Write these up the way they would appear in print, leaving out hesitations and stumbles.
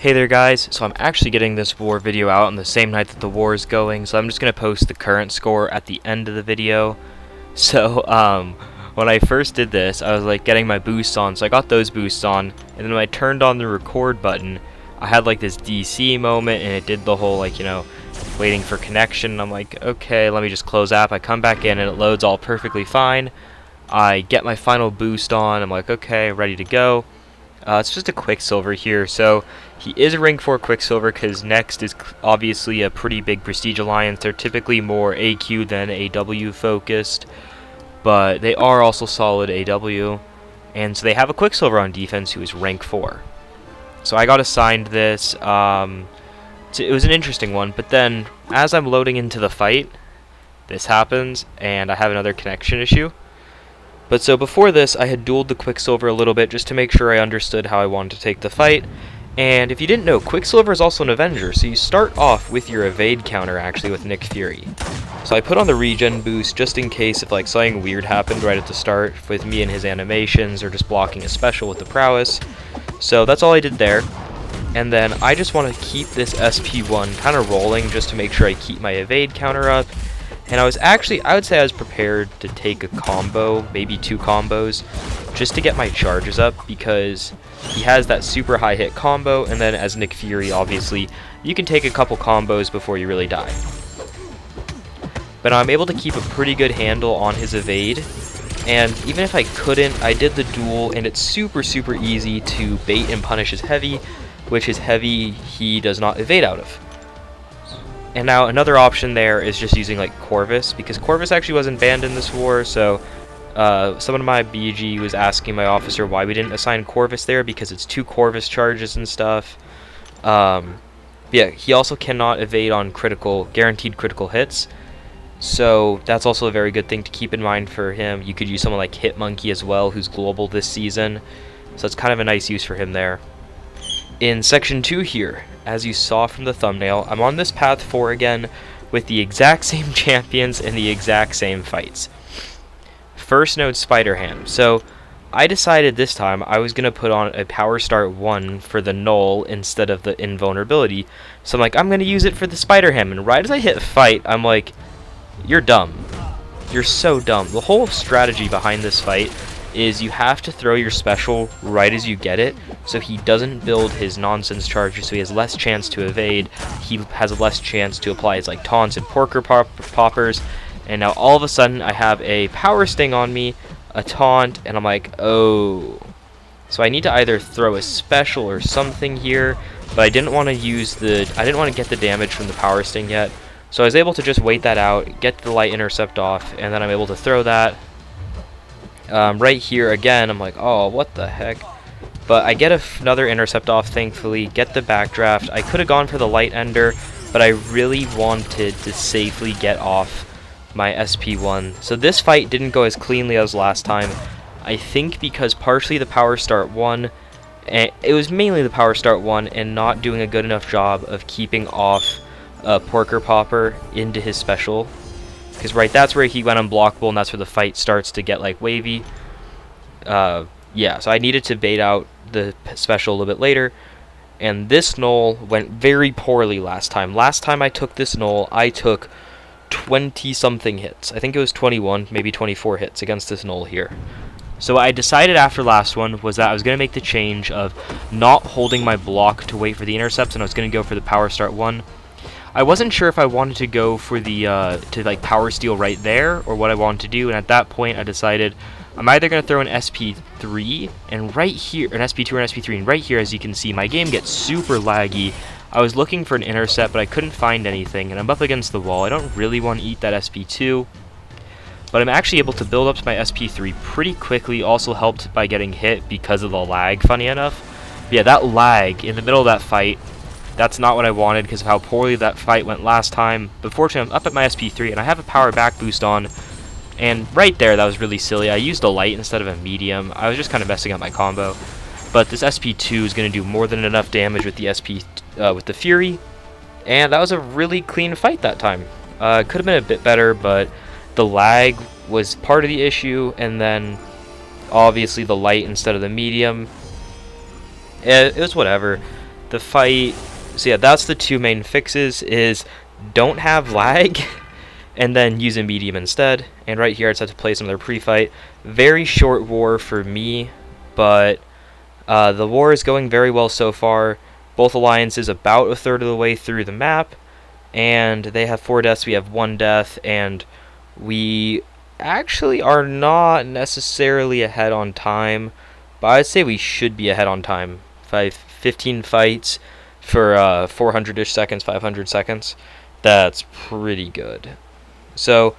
Hey there guys, so I'm actually getting this war video out on the same night that the war is going, so I'm just going to post the current score at the end of the video. So, when I first did this, I was like getting my boosts on, so I got those boosts on, and then when I turned on the record button, I had like this DC moment, and it did the whole like, waiting for connection. I'm like, okay, let me just close app. I come back in and it loads all perfectly fine. I get my final boost on, I'm like, okay, ready to go. It's just a Quicksilver here, so he is a rank 4 Quicksilver because next is obviously a pretty big Prestige Alliance. They're typically more AQ than AW focused, but they are also solid AW, and so they have a Quicksilver on defense who is rank 4. So I got assigned this. It was an interesting one, but then as I'm loading into the fight, this happens, and I have another connection issue. But so before this, I had dueled the Quicksilver a little bit just to make sure I understood how I wanted to take the fight. And if you didn't know, Quicksilver is also an Avenger, so you start off with your evade counter actually with Nick Fury. So I put on the regen boost just in case if like something weird happened right at the start with me and his animations or just blocking a special with the prowess. So that's all I did there. And then I just want to keep this SP1 kind of rolling just to make sure I keep my evade counter up. And I would say I was prepared to take a combo, maybe 2 combos, just to get my charges up, because he has that super high hit combo, and then as Nick Fury, obviously, you can take a couple combos before you really die. But I'm able to keep a pretty good handle on his evade, and even if I couldn't, I did the duel, and it's super easy to bait and punish his heavy, which his heavy he does not evade out of. And now another option there is just using like Corvus, because Corvus actually wasn't banned in this war, so someone in my BG was asking my officer why we didn't assign Corvus there, because it's 2 Corvus charges and stuff. Yeah, he also cannot evade on guaranteed critical hits, so that's also a very good thing to keep in mind for him. You could use someone like Hitmonkey as well, who's global this season, so it's kind of a nice use for him there. In section 2 here, as you saw from the thumbnail, I'm on this path 4 again with the exact same champions and the exact same fights. First node SpiderHam. So I decided this time I was going to put on a power start 1 for the Null instead of the invulnerability. So I'm like, I'm going to use it for the SpiderHam, and right as I hit fight, I'm like, you're dumb. You're so dumb. The whole strategy behind this fight is you have to throw your special right as you get it, so he doesn't build his nonsense charges, so he has less chance to evade, he has less chance to apply his like taunts and porker poppers, and now all of a sudden I have a power sting on me, a taunt, and I'm like, oh. So I need to either throw a special or something here, but I didn't want to get the damage from the power sting yet, so I was able to just wait that out, get the light intercept off, and then I'm able to throw that. Right here again, I'm like, oh, what the heck? But I get another intercept off, thankfully, get the backdraft. I could have gone for the light ender, but I really wanted to safely get off my SP1. So this fight didn't go as cleanly as last time. I think because partially the power start 1, it was mainly the power start 1 and not doing a good enough job of keeping off Porker Popper into his special. Because that's where he went unblockable, and that's where the fight starts to get like wavy. Yeah, so I needed to bait out the special a little bit later, and this Null went very poorly last time. Last time I took this Null, I took 20-something hits. I think it was 21, maybe 24 hits against this Null here. So what I decided after last one was that I was going to make the change of not holding my block to wait for the intercepts, and I was going to go for the power start 1. I wasn't sure if I wanted to go for the to power steal right there or what I wanted to do, and at that point I decided I'm either going to throw an SP3 and right here, an SP2 or an SP3, and right here, as you can see, my game gets super laggy. I was looking for an intercept, but I couldn't find anything, and I'm up against the wall. I don't really want to eat that SP2, but I'm actually able to build up to my SP3 pretty quickly, also helped by getting hit because of the lag, funny enough. But yeah, that lag in the middle of that fight, that's not what I wanted because of how poorly that fight went last time. But fortunately, I'm up at my SP3, and I have a power back boost on. And right there, that was really silly. I used a light instead of a medium. I was just kind of messing up my combo. But this SP2 is going to do more than enough damage with the with the Fury. And that was a really clean fight that time. Could have been a bit better, but the lag was part of the issue. And then, obviously, the light instead of the medium. It was whatever. the fight. So yeah, that's the two main fixes, is don't have lag and then use a medium instead. And right here I just have to place another pre-fight. Very short war for me, but the war is going very well so far. Both alliances about a third of the way through the map, and they have 4 deaths, we have 1 death, and we actually are not necessarily ahead on time, but I'd say we should be ahead on time. 15 fights for 400-ish seconds, 500 seconds. That's pretty good. So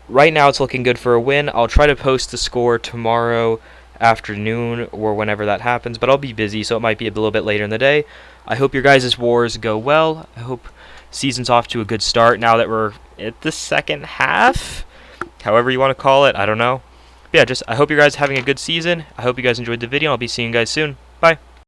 right now it's looking good for a win. I'll try to post the score tomorrow afternoon or whenever that happens, but I'll be busy, so it might be a little bit later in the day. I hope your guys' wars go well. I hope season's off to a good start now that we're at the second half, however you want to call it. I don't know. But yeah, I hope you guys are having a good season. I hope you guys enjoyed the video. I'll be seeing you guys soon.